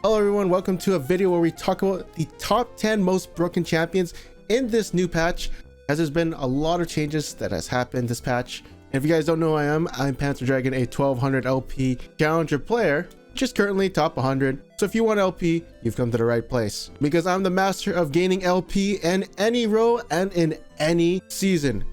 Hello everyone, welcome to a video where we talk about the top 10 most broken champions in this new patch, as there's been a lot of changes that has happened this patch. And if you guys don't know who I am, I'm Panther Dragon, a 1200 LP challenger player, which is currently top 100. So if you want LP, you've come to the right place, because I'm the master of gaining LP in any role and in any season.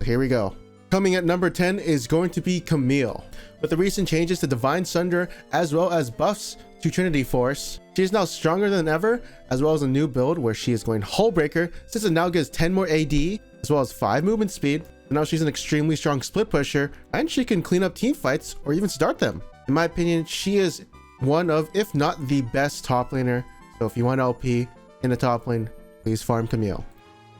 Here we go. Coming at number 10 is going to be Camille. With the recent changes to Divine Sunder as well as buffs to Trinity Force, she is now stronger than ever, as well as a new build where she is going Hullbreaker, since it now gives 10 more AD as well as 5 movement speed. And now she's an extremely strong split pusher, and she can clean up team fights or even start them. In my opinion, she is one of, if not the best top laner. So if you want LP in the top lane, please farm Camille.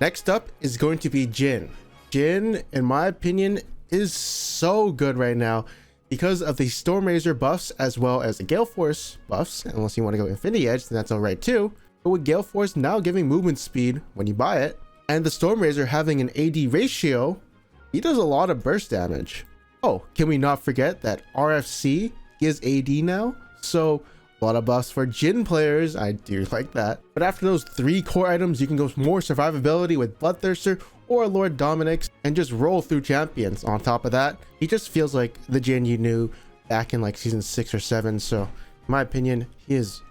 Next up is going to be Jhin. Jhin, in my opinion, is so good right now because of the Storm Razor buffs as well as the Gale Force buffs. Unless you want to go Infinity Edge, then that's alright too. But with Gale Force now giving movement speed when you buy it, and the Storm Razor having an AD ratio, he does a lot of burst damage. Oh, can we not forget that RFC gives AD now? So a lot of buffs for Jhin players. I do like that. But after those 3 core items, you can go more survivability with Bloodthirster or Lord Dominic's and just roll through champions. On top of that, he just feels like the Jhin you knew back in like season 6 or 7. So in my opinion, he is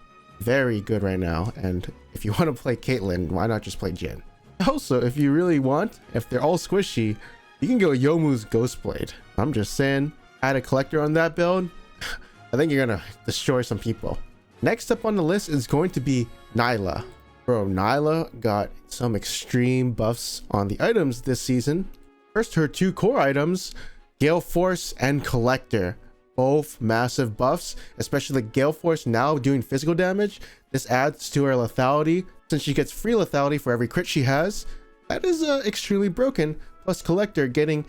very good right now. And if you want to play Caitlyn, why not just play Jhin? Also, if you really want, if they're all squishy, you can go Youmuu's Ghostblade. I'm just saying, add a collector on that build. I think you're gonna destroy some people. Next up on the list is going to be Nyla. Bro, Nyla got some extreme buffs on the items this season. First, her 2 core items, Gale Force and Collector. Both massive buffs, especially Gale Force now doing physical damage. This adds to her lethality, since she gets free lethality for every crit she has. That is extremely broken. Plus Collector getting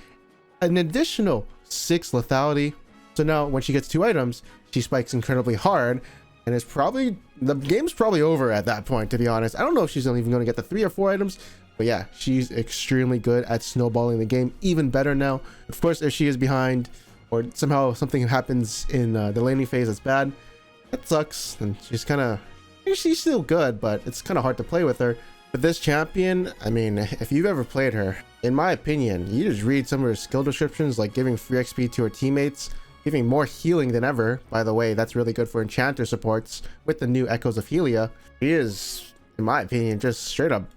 an additional 6 lethality. So now when she gets 2 items, she spikes incredibly hard. And it's probably, the game's probably over at that point, to be honest. I don't know if she's even going to get the 3 or 4 items, but yeah, she's extremely good at snowballing the game, even better now. Of course, if she is behind or somehow something happens in the laning phase that's bad, that sucks. And she's still good, but it's kind of hard to play with her. But this champion, I mean, if you've ever played her, in my opinion, you just read some of her skill descriptions, like giving free XP to her teammates, giving more healing than ever. By the way, that's really good for enchanter supports with the new Echoes of Helia. She is, in my opinion, just straight up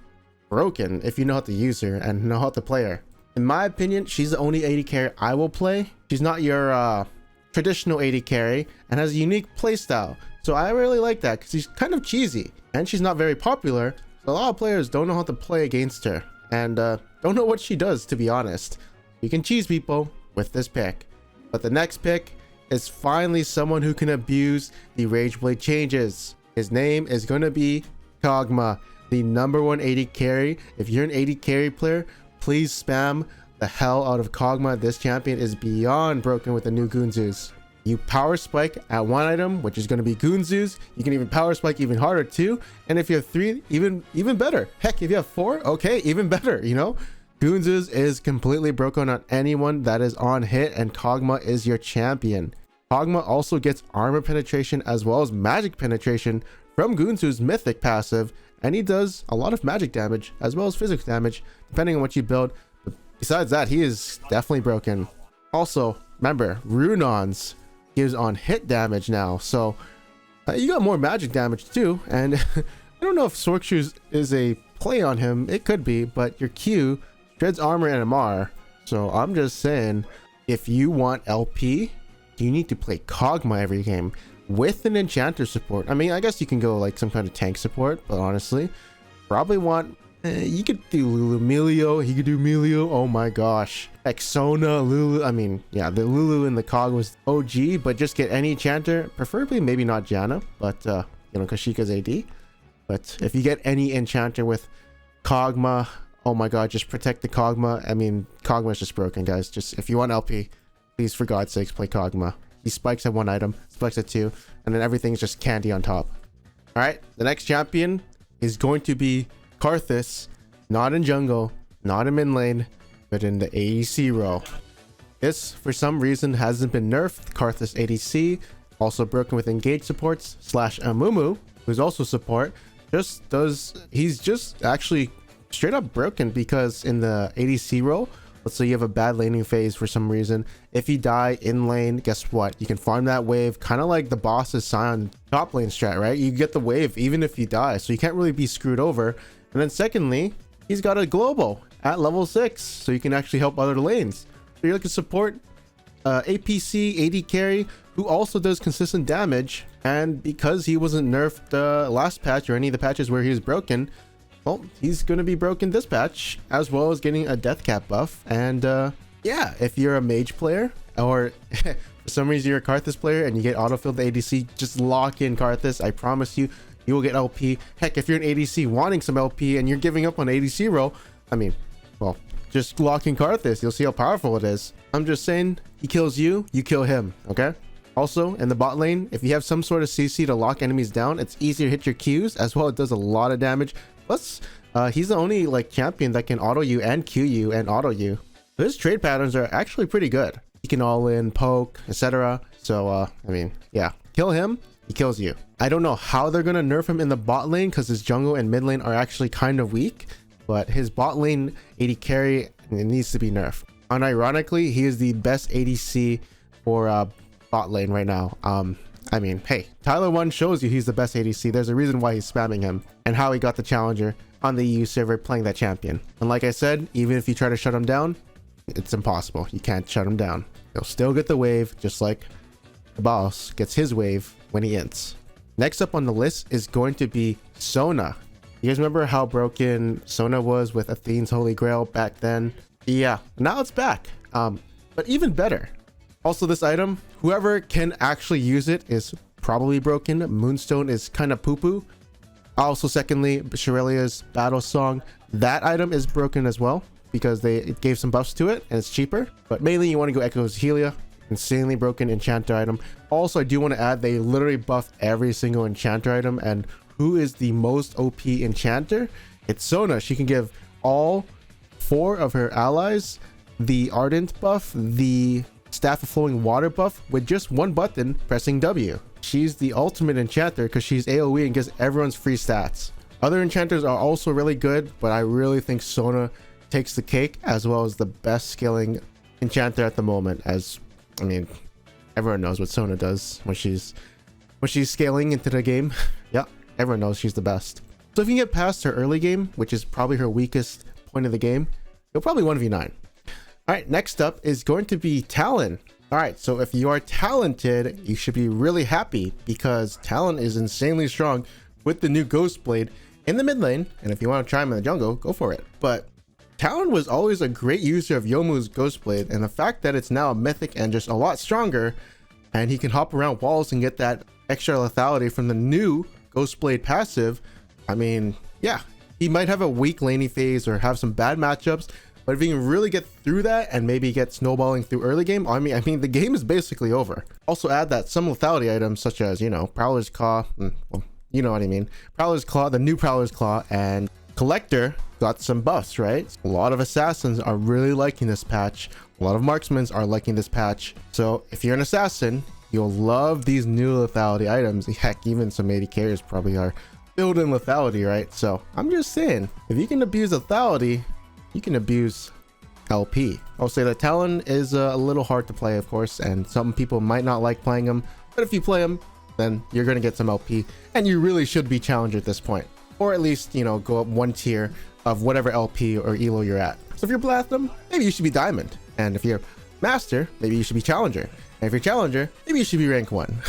broken if you know how to use her and know how to play her. In my opinion, she's the only AD carry I will play. She's not your traditional AD carry and has a unique playstyle. So I really like that because she's kind of cheesy and she's not very popular. So a lot of players don't know how to play against her and don't know what she does, to be honest. You can cheese people with this pick. But the next pick is finally someone who can abuse the Rageblade changes. His name is going to be Kog'Maw, the #1 AD carry. If you're an AD carry player, please spam the hell out of Kog'Maw. This champion is beyond broken with the new Goonzoos. You power spike at 1 item, which is going to be Goonzoos. You can even power spike even harder too. And if you have 3, even better. Heck, if you have 4, okay, even better, you know? Goonzoos is completely broken on anyone that is on hit, and Kog'Maw is your champion. Kog'Maw also gets armor penetration as well as magic penetration from Goonzoos' mythic passive, and he does a lot of magic damage as well as physical damage depending on what you build. But besides that, he is definitely broken. Also, remember, Runons gives on hit damage now, so you got more magic damage too. And I don't know if Sorkshoes is a play on him. It could be, but your Q Dread's armor and MR. So I'm just saying, if you want LP, you need to play Kog'Maw every game with an enchanter support. I mean, I guess you can go like some kind of tank support, but honestly, probably want, you could do Lulu Melio. He could do Melio. Oh my gosh. Like Sona, Lulu. I mean, yeah, the Lulu and the Cog was OG, but just get any enchanter, preferably maybe not Janna, but you know, because Sheikah's AD. But if you get any enchanter with Kog'Maw, oh my god, just protect the Kog'Maw. I mean, Kog'Maw is just broken, guys. Just if you want LP, please, for God's sakes, play Kog'Maw. He spikes at 1 item, spikes at 2, and then everything's just candy on top. Alright, the next champion is going to be Karthus. Not in jungle, not in mid lane, but in the ADC role. This, for some reason, hasn't been nerfed. Karthus ADC Also broken with engage supports slash Amumu, who's also support. He's just actually straight up broken, because in the ADC role, let's say you have a bad laning phase for some reason, if you die in lane, guess what? You can farm that wave, kind of like the boss's Sion top lane strat, right? You get the wave even if you die, so you can't really be screwed over. And then secondly, he's got a global at level 6, so you can actually help other lanes. So you're looking to support APC, AD carry, who also does consistent damage. And because he wasn't nerfed last patch or any of the patches where he was broken, well, he's going to be broken this patch, as well as getting a death cap buff. And yeah, if you're a mage player, or for some reason you're a Karthus player and you get autofilled the ADC, just lock in Karthus. I promise you, you will get LP. Heck, if you're an ADC wanting some LP and you're giving up on ADC role, I mean, well, just lock in Karthus. You'll see how powerful it is. I'm just saying, he kills you, you kill him, okay? Also, in the bot lane, if you have some sort of CC to lock enemies down, it's easier to hit your Qs. As well, it does a lot of damage. Plus, he's the only like champion that can auto you and Q you and auto you. So his trade patterns are actually pretty good. He can all in, poke, etc. So, I mean, yeah, kill him, he kills you. I don't know how they're gonna nerf him in the bot lane, because his jungle and mid lane are actually kind of weak. But his bot lane AD carry, it needs to be nerfed. Unironically, he is the best ADC for bot lane right now. I mean, hey, Tyler 1 shows you he's the best ADC. There's a reason why he's spamming him, and how he got the challenger on the EU server playing that champion. And like I said, even if you try to shut him down, it's impossible. You can't shut him down. He'll still get the wave, just like the boss gets his wave when he ints. Next up on the list is going to be Sona. You guys remember how broken Sona was with Athene's Holy Grail back then? Yeah, now it's back, but even better. Also, this item, whoever can actually use it is probably broken. Moonstone is kind of poo-poo. Also, secondly, Shirelia's Battle Song, that item is broken as well, because it gave some buffs to it and it's cheaper. But mainly you want to go Echo's Helia, insanely broken enchanter item. Also, I do want to add, they literally buffed every single enchanter item. And who is the most OP enchanter? It's Sona. She can give all 4 of her allies the Ardent buff, the Staff of Flowing Water buff, with just one button pressing W. She's the ultimate enchanter because she's AoE and gives everyone's free stats. Other enchanters are also really good, but I really think Sona takes the cake, as well as the best scaling enchanter at the moment. As I mean, everyone knows what Sona does when she's scaling into the game. Yeah, everyone knows she's the best. So if you can get past her early game, which is probably her weakest point of the game, you'll probably 1v9. All right, next up is going to be Talon. All right, so if you are talented, you should be really happy, because Talon is insanely strong with the new Ghost Blade in the mid lane. And if you want to try him in the jungle, go for it. But Talon was always a great user of Youmuu's Ghost Blade, and the fact that it's now a mythic and just a lot stronger, and he can hop around walls and get that extra lethality from the new Ghost Blade passive, I mean, yeah, he might have a weak laning phase or have some bad matchups, but if you can really get through that and maybe get snowballing through early game, I mean the game is basically over. Also add that some lethality items such as, you know, Prowler's Claw, well, you know what I mean, Prowler's Claw, the new Prowler's Claw, and Collector got some buffs, right? A lot of assassins are really liking this patch. A lot of marksmen are liking this patch. So if you're an assassin, you'll love these new lethality items. Heck, even some AD carriers probably are filled in lethality, right? So I'm just saying, if you can abuse lethality, you can abuse LP. I'll say that Talon is a little hard to play, of course, and some people might not like playing him, but if you play him, then you're going to get some LP, and you really should be challenger at this point, or at least, you know, go up one tier of whatever LP or elo you're at. So if you're platinum, maybe you should be diamond, and if you're master, maybe you should be challenger, and if you're challenger, maybe you should be rank 1.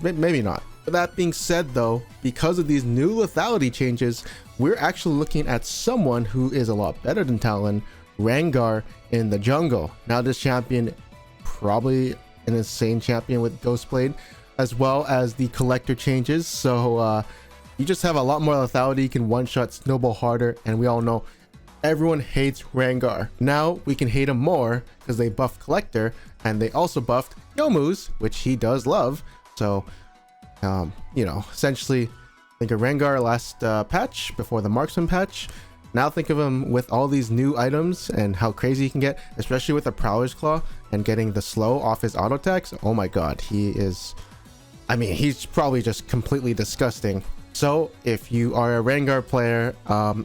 Maybe not. But that being said, though, because of these new lethality changes, we're actually looking at someone who is a lot better than Talon, Rengar in the jungle. Now this champion, probably an insane champion with Ghost Blade, as well as the collector changes. So you just have a lot more lethality, you can one-shot snowball harder, and we all know everyone hates Rengar. Now we can hate him more because they buffed collector, and they also buffed Youmuu's, which he does love. So you know, essentially think of Rengar last patch before the marksman patch. Now think of him with all these new items and how crazy he can get, especially with the Prowler's Claw and getting the slow off his auto attacks. Oh my god, he is I mean, he's probably just completely disgusting. So if you are a Rengar player,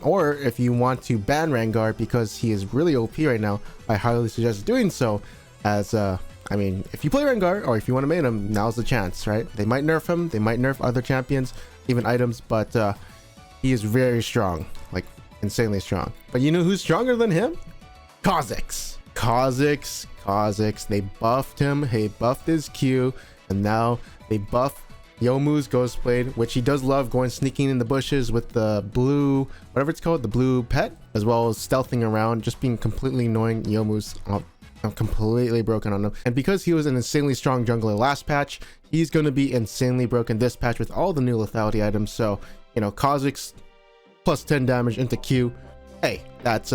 or if you want to ban Rengar because he is really OP right now, I highly suggest doing so. As I mean, if you play Rengar or if you want to main him, now's the chance, right? They might nerf him, they might nerf other champions, even items, but he is very strong, like insanely strong. But you know who's stronger than him? Khazix. Khazix. They buffed him. They buffed his Q, and now they buff Youmuu's Ghostblade, which he does love going sneaking in the bushes with the blue, whatever it's called, the blue pet, as well as stealthing around, just being completely annoying. Youmuu's completely broken on him. And because he was an insanely strong jungler last patch, he's going to be insanely broken this patch with all the new lethality items. So, you know, Khazix plus 10 damage into Q. Hey, that's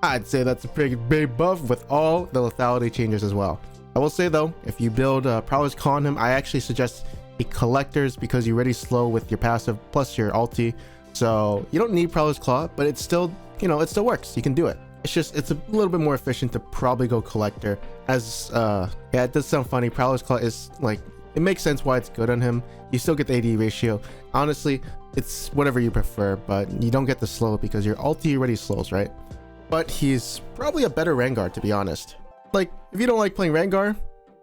I'd say that's a pretty big buff with all the lethality changes as well. I will say though, if you build Prowler's Claw on him, I actually suggest a Collector's because you're already slow with your passive plus your ulti. So you don't need Prowler's Claw, but it's still, you know, it still works. You can do it. It's just, it's a little bit more efficient to probably go Collector. As yeah, it does sound funny. Prowler's Claw is like, it makes sense why it's good on him. You still get the AD ratio. Honestly, it's whatever you prefer, but you don't get the slow because your ulti already slows, right? But he's probably a better Rengar, to be honest. Like, if you don't like playing Rengar,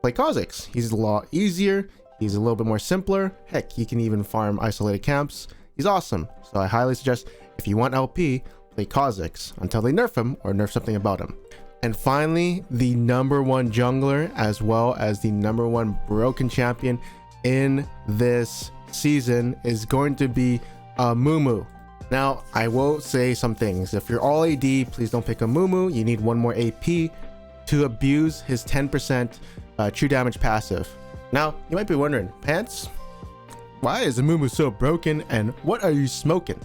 play Khazix. He's a lot easier. He's a little bit more simpler. Heck, he can even farm isolated camps. He's awesome. So I highly suggest, if you want LP, play Khazix until they nerf him or nerf something about him. And finally, the #1 jungler, as well as the #1 broken champion in this season, is going to be Mumu. Now, I will say some things. If you're all AD, please don't pick a Mumu. You need one more AP to abuse his 10% true damage passive. Now, you might be wondering, Pants, why is Mumu so broken and what are you smoking?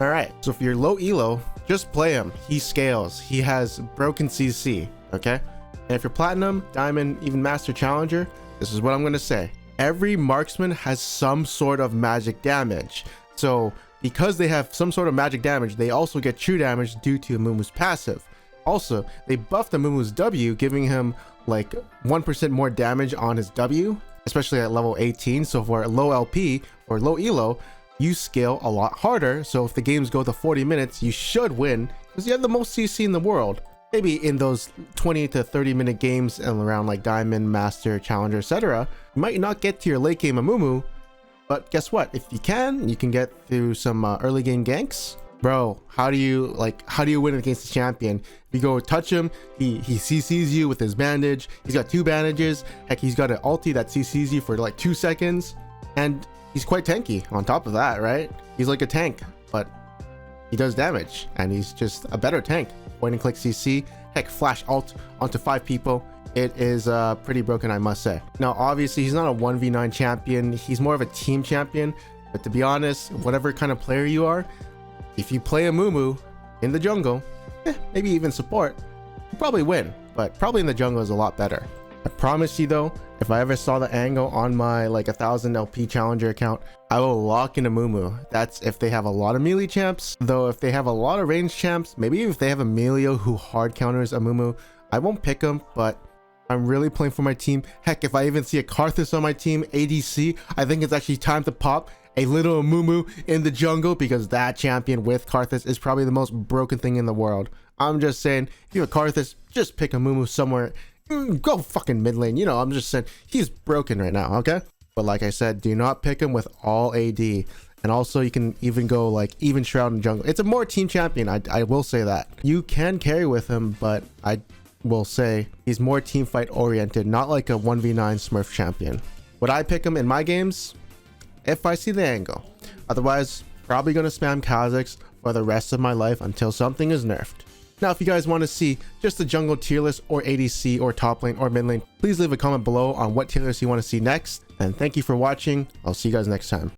All right, so if you're low elo, just play him. He scales. He has broken CC, okay? And if you're platinum, diamond, even master challenger, this is what I'm going to say. Every marksman has some sort of magic damage. So because they have some sort of magic damage, they also get true damage due to Mumu's passive. Also, they buffed the Mumu's W, giving him like 1% more damage on his W, especially at level 18. So for low LP or low elo, you scale a lot harder. So if the games go to 40 minutes, you should win because you have the most CC in the world. Maybe in those 20 to 30 minute games and around like diamond, master, challenger, etc., you might not get to your late game Mumu. But guess what? If you can get through some early game ganks. Bro, how do you win against the champion? If you go touch him, he CCs you with his bandage. He's got 2 bandages. Heck, he's got an ulti that CCs you for like 2 seconds. And he's quite tanky on top of that, right? He's like a tank, but he does damage. And he's just a better tank. Point and click CC. Heck, flash ult onto 5 people. It is pretty broken, I must say. Now, obviously, he's not a 1v9 champion. He's more of a team champion. But to be honest, whatever kind of player you are, if you play a Mumu in the jungle, maybe even support, you probably win. But probably in the jungle is a lot better. I promise you though, if I ever saw the angle on my like 1000 LP challenger account, I will lock in a Mumu. That's if they have a lot of melee champs. Though if they have a lot of range champs, maybe if they have a Melio who hard counters a Mumu, I won't pick him, but I'm really playing for my team. Heck, if I even see a Karthus on my team, ADC, I think it's actually time to pop a little Mumu in the jungle because that champion with Karthus is probably the most broken thing in the world. I'm just saying, if you have Karthus, just pick a Mumu somewhere. Go fucking mid lane. You know, I'm just saying, he's broken right now, okay? But like I said, do not pick him with all AD. And also, you can even go like even Shroud in jungle. It's a more team champion, I will say that. You can carry with him, but I will say he's more team fight oriented, not like a 1v9 Smurf champion. Would I pick him in my games? If I see the angle. Otherwise, probably gonna spam Khazix for the rest of my life until something is nerfed. Now, if you guys want to see just the jungle tier list or ADC or top lane or mid lane, please leave a comment below on what tier list you want to see next. And thank you for watching. I'll see you guys next time.